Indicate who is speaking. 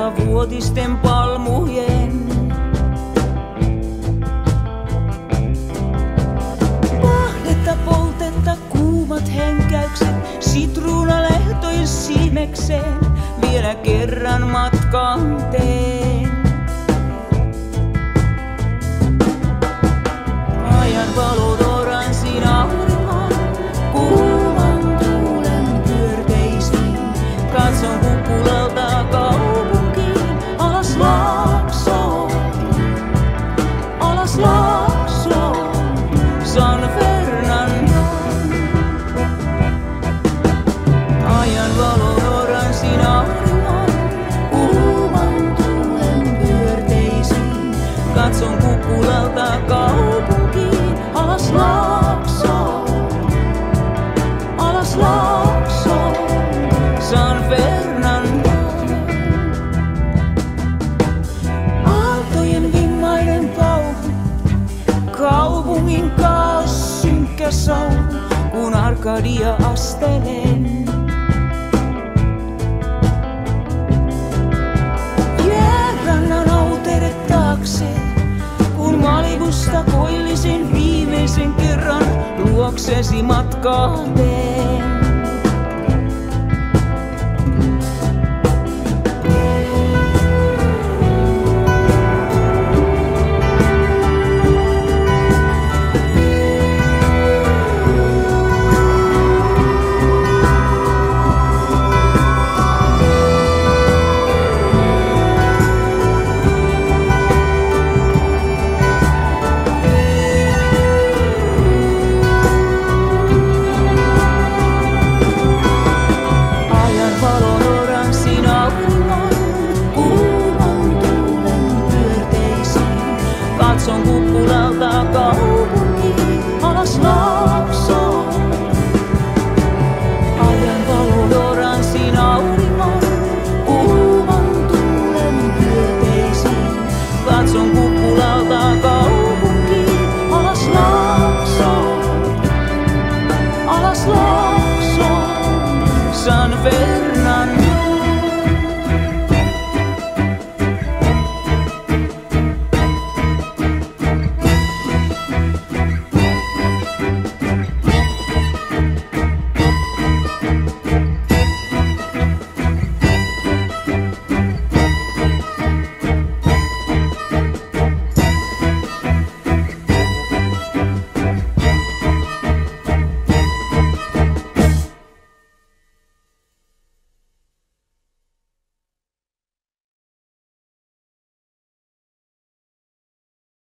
Speaker 1: satavuotisten palmujen. Pahdetta poltetta kuumat henkäykset, sitruunalehtojen siimekseen, vielä kerran matkaan teen. Ajan valot oranssin auringon, kuuman tuulen pyörteisiin. Katson kukkulalta kaupunkiin, alas Laaksoon, alas Laaksoon, San Fernando. Ajan valot oranssin auringon, kuuman tuulen pyörteisiin. Katson kukkulalta kaupunkiin, alas Laaksoon, alas Laaksoon, San Fernando. Aaltojen vimmainen pauhu, kaupungin kaos synkkä sauhu, kun Arkadia astelen. Jäärannan outeret taakse, kun Malibusta koillisin viimeisen kerran luoksesi matkaa teen.